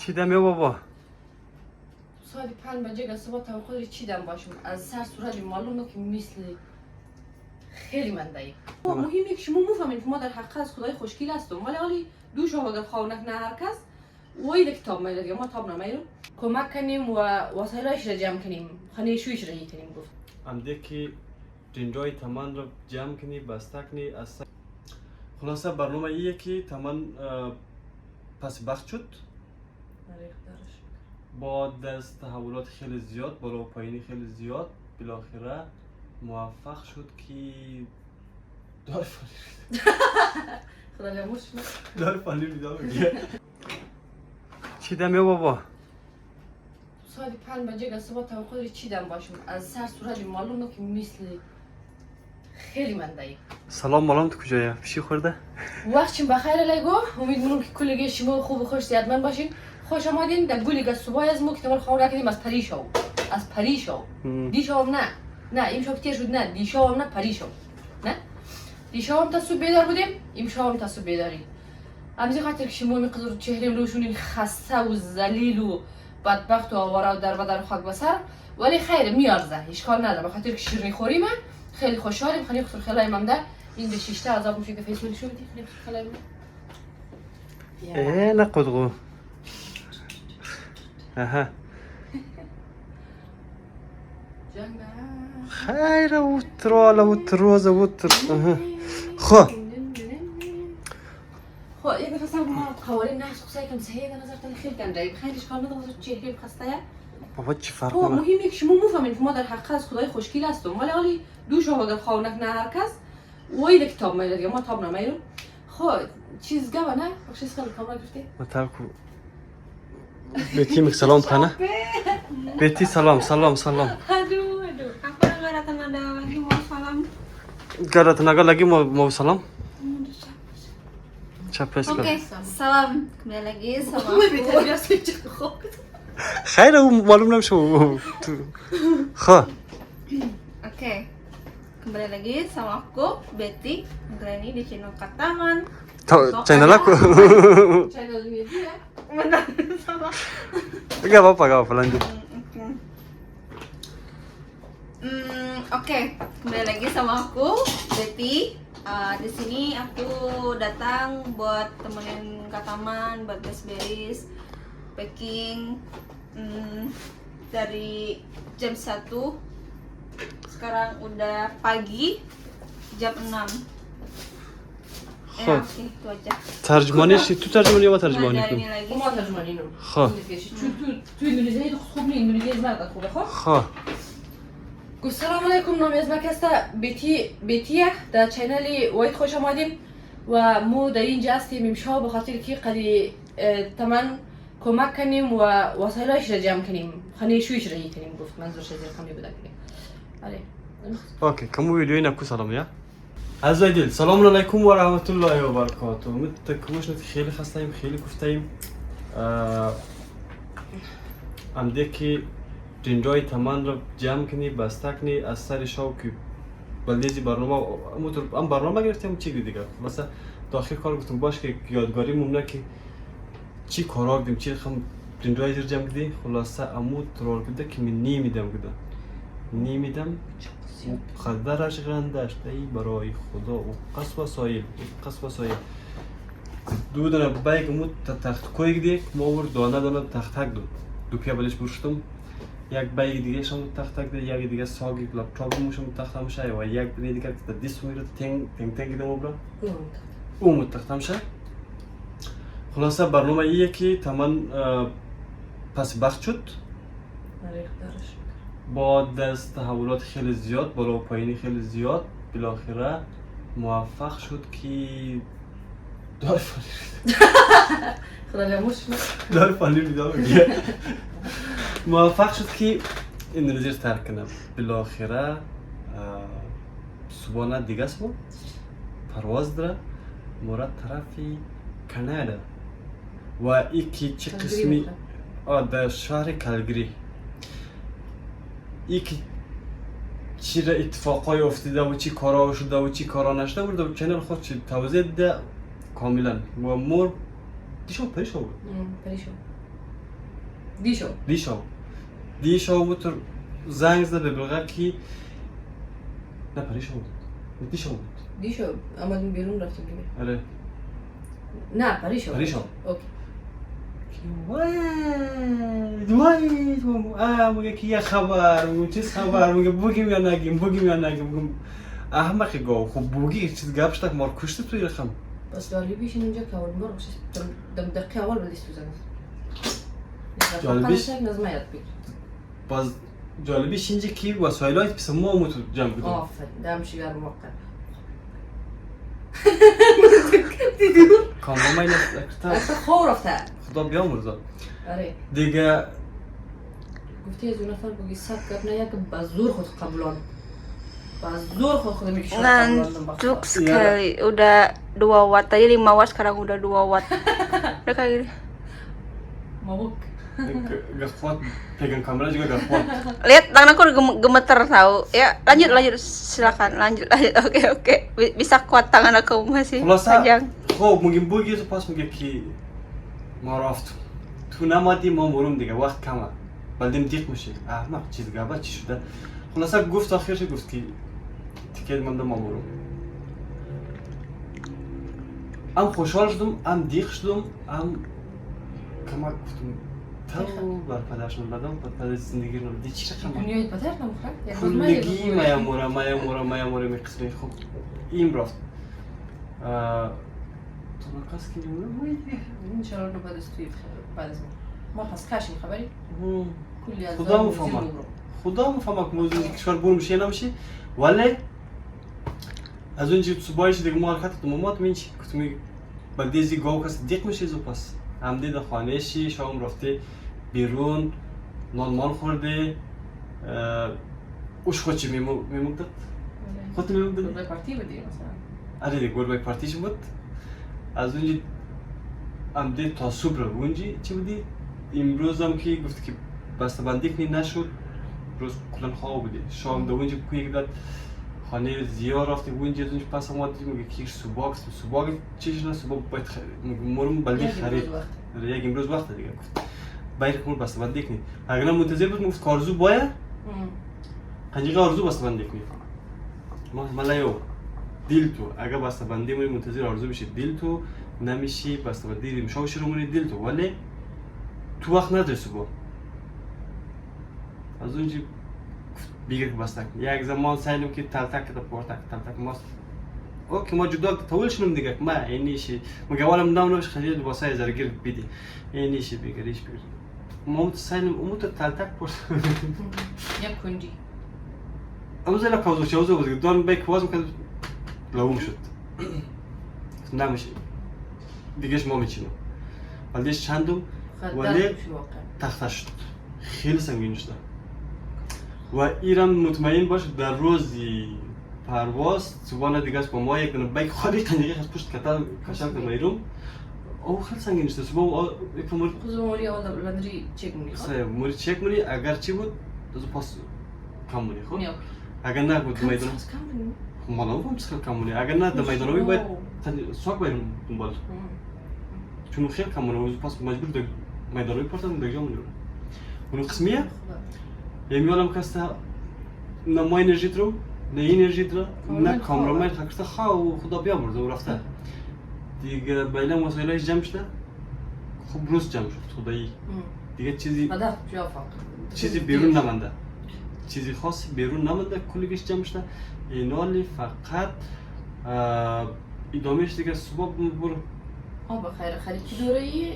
چیدم یا بابا؟ ساعت 5 بجه صبح توقع چیدم باشم از سر صورت معلومه که مثل خیلی منده مهمه که شما مفهمین که ما در حق از خدای خوشگل هستم ولی حالی دوش اگر خواهنک نه هر کس وای کتاب میره دیگه ما تاب نمیرم کمک کنیم و وسایلش را جمع کنیم خانه شویش را کنیم گفت امده که جنجای تمام را جمع کنی بسته کنی از خلاصه برنامه ایه که تمام پس بخت شد با دست تحولات خیلی زیاد بالا و پایینی خیلی زیاد بالاخره موفق شد که دار فالی خدا بیاموش دار فالی بیدار بگیه چیدم یا بابا؟ ساعت 5 بجه صبح توقع چیدم باشم از سر صورت معلومه که مثل خیلی منده سلام مالام تو کجایه؟ پیشی خورده؟ وقتشون بخیر علیگو امیدوارم که کلگی شما خوب و خوش صحتمند باشین خوش آمدین در گولی صبح از ما که خبر نکردیم از پریشو از پریشو دیشب نه امشب تیر شد نه دیشب نه پریشو نه دیشب تا صبح بیدار بودیم امشب تا صبح بیداری امروز خاطر که شما میقدر چهره روشون خسته و ذلیل و بدبخت و آواره و در خاک بسر ولی خیر میارزه اشکال نداره بخاطر که شیرینی خوریم خیلی خوشحالیم خیلی خوشحال خیلی ممنون این به شیشته عذاب میشه که فیسبوک شو بدی خیلی خوشحالم نه قدغو اها خیر و ترال و تروز و تر خو یه دفعه ما قوانین نحس خصوصی کم صحیح به نظر تن خیلی گنده خیلی اشکال نداره چهره خسته بابا چی فرق کنه مهمه که شما مفهمین که ما در حق از خدای خوشگل هستم ولی حالی دوش اگر خواهنک نه هر کس وای کتاب میره دیگه ما تاب نمیرم خب چیز گوه نه بخشیس خیلی کاملا گفتی مطلب کو بیتی مک سلام خانه بیتی سلام هدو apa garatan ada lagi mau salam گرات نگا لگی مو سلام چپس کن oke salam kembali lagi sama aku خیر او معلوم نمیشه خو oke kembali lagi sama aku Betty kali ini di channel Kataman channel aku channel media benar sama gak apa-apa lanjut Oke, kembali lagi sama aku Betty. Di sini aku datang buat temenin Kataman, buat beres-beres, packing dari jam 1. Sekarang udah pagi jam 6. خب itu aja. ترجمانیش تو ترجمانی یا ترجمانی Dari کن ini lagi. ما ترجمانی نو خب تو اندونزی خوب نی اندونزی از مرد خوبه خب خب سلام علیکم نام از مکسته بیتیه در چینل وایت خوش آمدیم و ما در اینجا هستیم امشب به خاطر که قدی تمام کمک کنیم و وسایلش را جمع کنیم خانه شویش را کنیم گفت منظورش از این خانه بوده کنیم آره اوکی کمو ویدیوی نکو سلام یا عزیزی سلام علیکم و رحمت الله و برکاته متکوش نت خیلی خسته‌ایم خیلی کوفته‌ایم امده که جنجای تمام را جمع کنی بسته کنی از سر شو که بلدیزی برنامه هم برنامه گرفتیم چی دیگه مثلا داخل کار گفتم باش که یادگاری مونده که چی کارا کردیم چی خم جنجای زیر جمع کردیم خلاصه عمود ترور کرده که من نمیدم قدرش گرندش ای برای خدا و قصب و سایل دو دونه بایگ مود تخت کوی گدی ما ور دانه تخت دو پیا بلش برشتم یک بایگ دیگه شم تخت یک دیگه ساگی لپتاپ موشم تخت همشه و یک دیگه تا دیس میره تنگ دیدم برا اون تخت همشه خلاصه برنامه ایه که تمام پس بخت شد با دست تحولات خیلی زیاد بالا و پایینی خیلی زیاد بالاخره موفق شد که دار فالی خدا بیاموش دار فالی بیدار بگیه موفق شد که اندونزی رو ترک کنم بالاخره صبحانه دیگه صبح پرواز داره مورد طرفی کانادا و ای که چه قسمی در شهر کالگری ای که چی را اتفاقای افتاده و چی کارا شده و چی کارا نشده بود و چنل خود چی توضیح ده کاملا و مور دیشو پریشو بود دی شو بود زنگ زد به بلغه کی نه پریشو بود دی شو بود آمدیم بیرون رفتیم دیگه. آره نه پریشو اوکی وای میگه کی یه خبر میگم چیز خبر میگه بگیم یا نگیم احمقی گاو خب بگی چیز گپ شد مار کشته توی رقم بس جالبیش اینجا که اول بار دم دقیقه اول بدیش تو زنگ جالبیش نظمه یاد بگیر باز جالبیش اینجا کی وسایلات پیش ما تو جمع بودیم آفرین دمشی گرم موقع کاملا این اکتا خور رفته خدا بیامرزه آره دیگه گفتی از اون نفر بگی سب گپ نه یک بزور خود قبولان بزور خود میکشه Ngantuk sekali, udah 2 watt tadi 5 watt sekarang udah 2 watt. Udah kayak gini. mabuk gak pegang kamera juga gak kuat Lihat tangan aku udah gemeter tahu. Ya, lanjut silakan. Lanjut. Oke. Bisa kuat tangan aku masih panjang. خب میگیم بگی تو پاس میگه که ما رفت تو نمادی ما برم دیگه وقت کمه بلدیم دیق میشه احمق چیز گابه چی شده خلاصه گفت آخرش گفت که تیکت منده ما برم ام خوشحال شدم ام دیق شدم ام کمک گفتم تو بر پدرشون بدم پدر زندگی رو دی چی رقم دنیای پدر نمخواه کلگی مایموره می قسمی خوب این رفت تو نکاس که نمونه انشاءالله رو بعد از ما پس کشیم خبری؟ کلی از خدا مفهمه که موضوع کشور بور میشه نمیشه ولی از اونجا صبحایش دیگه ما حرکت تو مامات میچی گفتم بلدیزی گاو کس دیق میشه زو پس هم دیده خانهشی شام رفته بیرون نان خورده اوش خودچی میموندد خودت میموندد؟ گربه پارتی بودی مثلا آره دیگه گربه پارتیش بود از اونجا هم دید تا صبح رو اونجا چی بودی؟ امروز هم که گفت که بسته بندی کنی نشد روز کلن خواه بودی شام دو اونجا کویک داد خانه زیار رفتی اونجا از اونجا پس هم آدید میگه کیش صبح چیش نه صبح باید مرم بلدی خرید یک امروز وقت دیگه گفت باید که بسته بندی کنی اگر منتظر بود گفت کارزو باید قنجیقه آرزو بسته بندی کنی ملایو دیل تو اگر بسته بندی مونی منتظر آرزو بشه دیل تو نمیشی بسته بندی میشه شروع مونی دیل تو ولی تو وقت نداری صبح از اونجا بیگه که بسته یک زمان سایلم که تلتک کده تلتک ماست اوکی ما جدا طول شنم دیگه ما اینیشی مگه اولم نمش خیلی واسه زرگیر بیدی اینیشی بگیریش بگیر ما سایلم اموت تلتک پرس یک کنجی اما زیلا کازو شوزو بود دون بیک وازم که لوم شد نمیشه دیگهش ما میچینم ولیش چندم ولی تخته شد خیلی سنگین شد و ایران مطمئن باش در روزی پرواز صبحانه دیگه با ما یک دونه بیک خالی قنجیقه از پشت کشم که میرم او خیلی سنگین شد صبح یک مور موری اول لندری چک می‌کنی خب موری چک می‌کنی اگر چی بود تو پاس کم می‌کنی خب اگر نه بود میدون ما نمی‌فهم چقدر کم می‌کنی اگر نه در میدانوی باید سوق بریم دنبال چون خیلی کم می‌کنی پاس مجبور در میدانوی پرتم دیگه می‌مونم اون قسمیه میالم کاسته نه ما انرژی درو نه انرژی درو نه کامرامای خاکسته خواو خدا بیامرزه و رفته دیگه بایلم وسایلش جمع شده خب روز جمع شد خدایی دیگه چیزی بیرون نمانده چیزی خاصی بیرون نمانده کلیش جمع شده اینالی فقط ادامهش دیگه صبح برو بخیر خرید کی دوره‌ای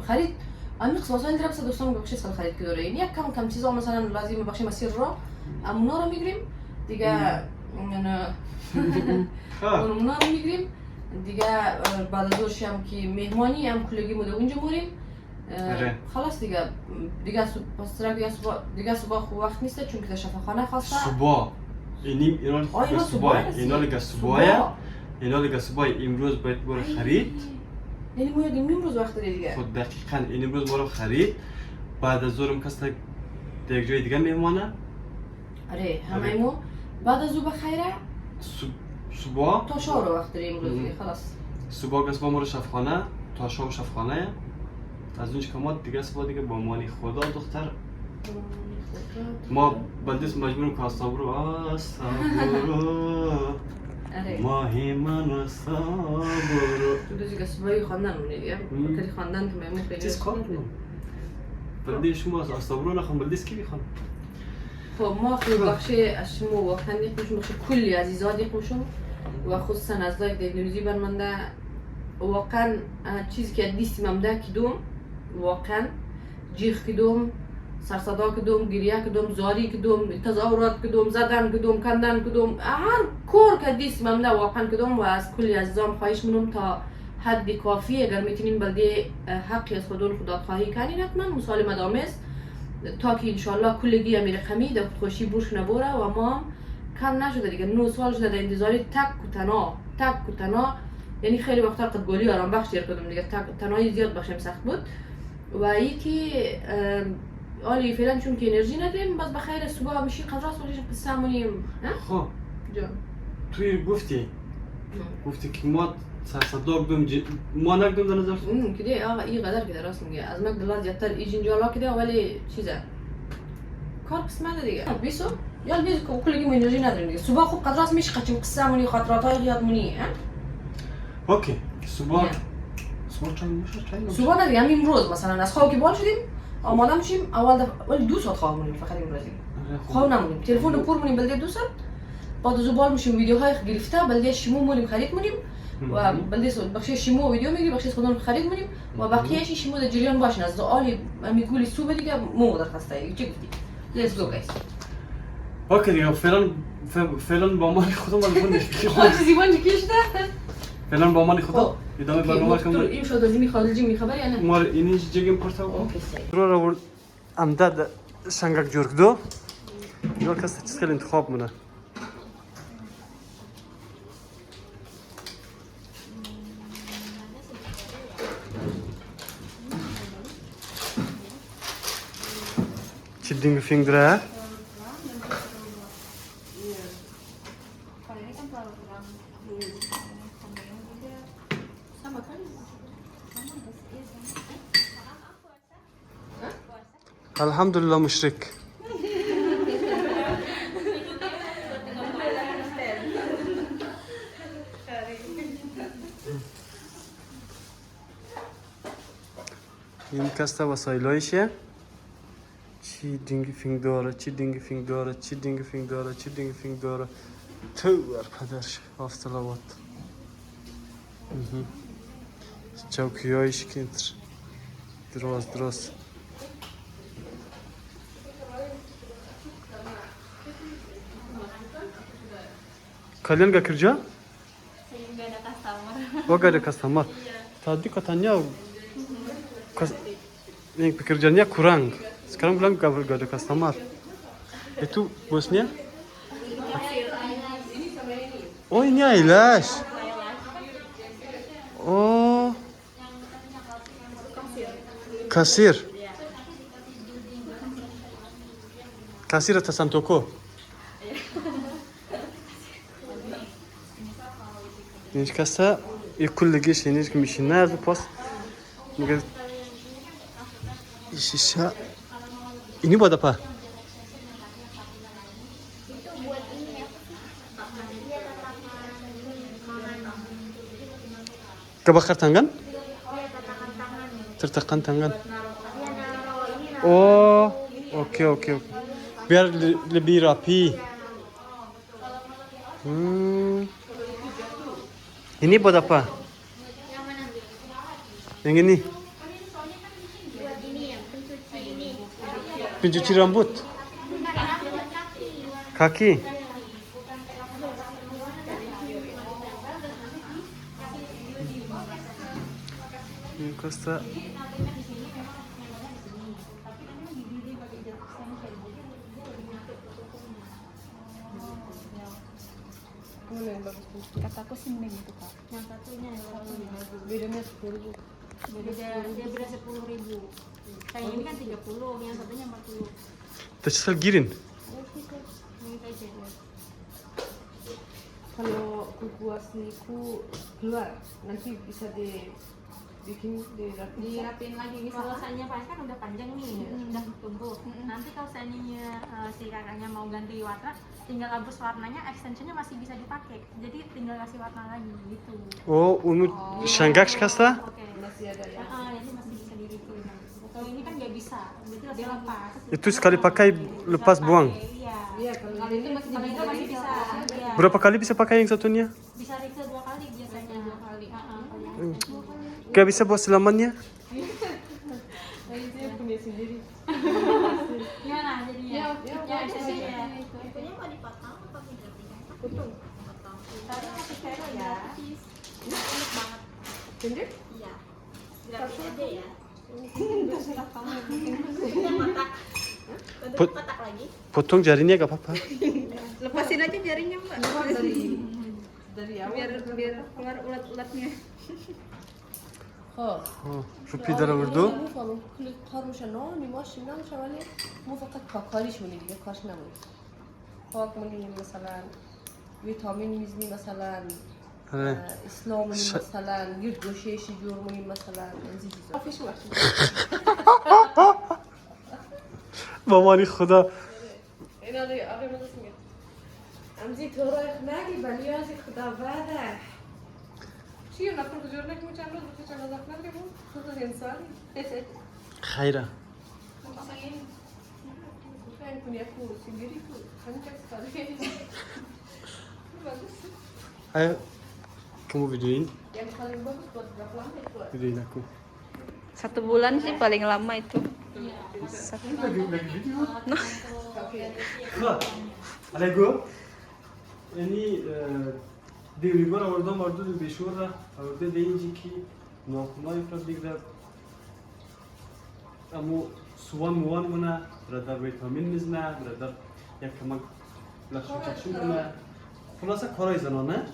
خرید اما خصوصا درب صد دوستان بخشی سال خرید که داره یک کم چیزا مثلا لازم بخشی مسیر را اونا رو میگیریم دیگه اونا رو میگیریم دیگه بعد از ظهرش هم که مهمانی هم کلگی مود اونجا موریم خلاص دیگه پس دیگه صبح خوب وقت نیست چون که شفاخانه خواسته صبح اینا دیگه صبح امروز باید برو خرید یعنی ما امروز وقت دیگه خود دقیقاً امروز برو خرید بعد از ظهرم کس تا یک جای دیگه میمونه آره همه بعد از ظهر بخیره صبح تا شام وقت داریم امروز دیگه خلاص صبح کس با ما رو شفخانه تا شام شفخانه از اونش که ما دیگه سبا دیگه با مانی خدا دختر ما بندیس مجبورم که آستابرو ماهی من آستابرو تو دیگه سبایی خواندن مونه دیگه کلی خواندن تو میمون خیلی چیز کار کنم بلدی شما آستابرو نخوام بلدیس کی بخوام خب ما خیلی بخشی از شما واقعا دیخوشم بخشی کلی عزیزا دیخوشم و خصوصا از لایک در اندونزی برمانده واقعا چیزی که دیستیم هم ده کدوم واقعا جیخ کدوم سرصدا کدوم گریه کدوم زاری کدوم تظاهرات کدوم زدن کدوم کندن کدوم هر کور که دیستیم هم ده واقعا کدوم و از کلی عزیزام خواهش منم تا حد کافی اگر میتونین بلده حقی از خودون خدادخواهی کنین حتما مسال مدام است تا که انشالله کلگی امیر رقمی در خودخوشی بوش نبوره و ما کم نشده دیگه 9 سال شده در انتظاری تک و تنها یعنی خیلی وقتا قد گولی آرام بخش دیر کدوم دیگه تنهایی زیاد بخشم سخت بود و یکی آلی فعلا چون که انرژی نداریم بس بخیر صبح میشی قدراست باشیم قصه مونیم خب جان توی گفتی که ما سرصدا کدوم ما نکدوم در نظر کده آقا این قدر که راست میگه از مک دلار زیادتر ایج اینجالا کده ولی چیزه کار قسمت دیگه بیسو یا بیس کلی که انرژی نداریم دیگه صبح خوب قدراست میشی قچم قصه مونی خاطراتای یادمونی اوکی صبح چای میشه صبح نه دیگه همین روز مثلا از خواب که بال شدیم آماده میشیم اول ولی 2 ساعت خواب مونیم فقط امروزی خواب نمونیم تلفن رو پر مونیم بلده 2 ساعت بعد از بال میشیم ویدیوهای گرفته بلده شیمو مونیم خرید مونیم و بلده بخش شیمو ویدیو میگیری بخش خودمون خرید مونیم و بقیه‌اش شیمو در جریان باشین از آلی میگولی صبح دیگه مو درخواسته چی گفتی لیتس گو گایز اوکی دیگه فعلا با مال خودم بالفونش خودت زیبان کشته فعلا با مال خدا ادامه برنامه کنم این شد از این خارجی میخبر یا نه مال اینش جگم پرتاو اوکی رو امداد شنگک جورکدو یور کس چیز خیلی انتخاب مونه چی دینگ فینگره Alhamdulillah musyrik. این کاستا وسایلایشه چی دینگ فینگ داره تو ور پدرش آفتلابات چوکیایش کنتر دراز Kalian gak kerja? Saya nggak ada customer. Oh gak ada customer. Tadi katanya yang pekerjaannya kurang. Sekarang bilang gak ada customer. Itu bosnya? Oh ini eyelash. Oh kasir. Kasir atasan toko. Nici casa e kulligi şey nici kimi nerede pas mungkin sisa ini buat apa? Kebakar tangan? Tertekan tangan. Oh, oke. Biar lebih rapi. Ini buat apa? Yang mana? Yang ini? Buat ini ya, pencuci ini. Pencuci rambut? Kaki? Ini costa Kataku sih mending itu kak. Yang satunya bedanya 10.000 dia beda 10.000. Kayak ini kan 30, yang satunya 40. Terus girin? Ini aja. kalau kuku asliku keluar nanti bisa di dirapin lagi ini selesainya Pak kan udah panjang nih, udah tumbuh. Nanti kalau seandainya si kakaknya mau ganti warna, tinggal hapus warnanya, extensionnya masih bisa dipakai. Jadi tinggal kasih warna lagi gitu. Oh, unut şangak çıkarsa? Oke. Masih ada ya. Jadi masih bisa direview. Kalau ini kan nggak bisa, berarti lebih lepas. Itu sekali pakai lepas buang. Iya. Kalau itu masih bisa. Iya. Berapa kali bisa pakai yang satunya? Bisa refill 2 kali biasanya. 2 kali. Gak bisa buat selamanya? Gimana jadinya? Ya, extensionnya. Punya mau dipotong atau digantikan? Potong. Tadi masih kero ya. Unik banget. Pendek? Iya. Grafis aja ya. Setelah kamu Bentuk kotak. Bentuk Put- kotak lagi. Potong jarinya gak apa-apa. Lepasin aja jarinya, Mbak. dari awal. Biar keluar ulat-ulatnya. خب Rupi dara vurdu. مو فهمم کل کار روشن نیماش نمیشه ولی مو فقط کاکاریش مونی دیگه کارش نمونی خاک مونی مثلا ویتامین میزنی مثلا آره. اسلام مونی مثلا یه گوشهش جور مونی مثلا این چیزا فیش وقتی مامانی خدا. اینا رو آقای مدرس میگه امزی تو رو نگی ولی از خدا بعده چی نکنه کجور نکنه چند روز بخیر چند روز نکنه بود خود انسانی Hayra. Kan punya aku sendiri tu, hancur sekali. Bagus. Ayo, kamu videoin. Yang paling bagus buat berapa lama itu? Videoin aku. 1 bulan sih paling lama itu. Lagi video. Alego. Yani devrigar oradan vardı da beşura. Orada deyince ki noktalar ifrat bigler. Ama suvan muvan buna, radar vitamin mizna, radar yakmak laşıçaşın buna. Kulasa koray zanana.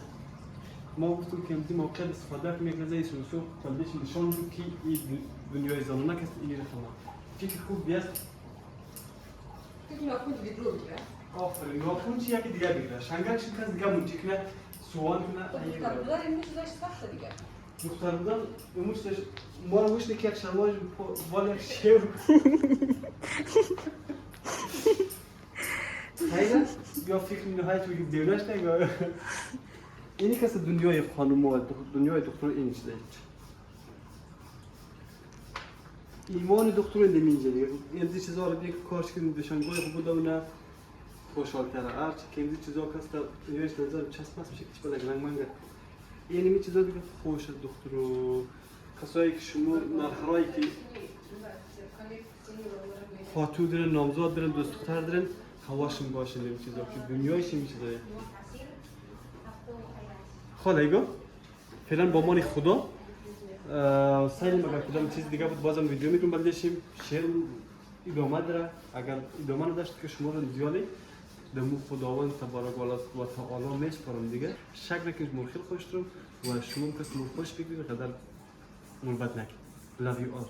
ما گفتم که امتی موقع استفاده کنیم یک لحظه سوسو کلش نشان بود که این دنیای زنانه که اینی رفتم. فکر خوب بیست. Peki nakun video ya? آفرین ناخون چی یکی دیگه بگیره. شنگرش کس دیگه منچی کنه سوان کنه. Tutardılar emmi süreç sakla diye. دختران امروز ما رو وش نکرد شلوار بالا شیو. هینا یا فکر نهایت وی دیونش نگاه. اینی کسی دنیای خانم و دنیای دکتر این چیزه. ایمان دکتر این دمینجه دیگه. این چیزا رو دیگه کارش کنیم دشانگوی خوب بودونه خوشحال کرده. هرچی که این چیزا کسی نیوش نظر چسب هست میشه که چه رنگ منگه. یعنی می چیزا دیگه خوش دکتر و کسایی که شما مرحله‌ای که خاطو دارن نامزاد دارن دوست دختر دارن هواشون باشه این چیزا که دنیایش این چیزا. خاله فعلا با مانی خدا سعی اگر کدام چیز دیگه بود بازم ویدیو میکنم بلدشیم شیر ادامه داره اگر ادامه نداشت که شما رو زیادی دمو خداوند تبارک و تعالی میسپارم دیگه شک نکنید من خیلی خوش دارم و شما کس من خوش بگیرید قدر من بد نکنید love you all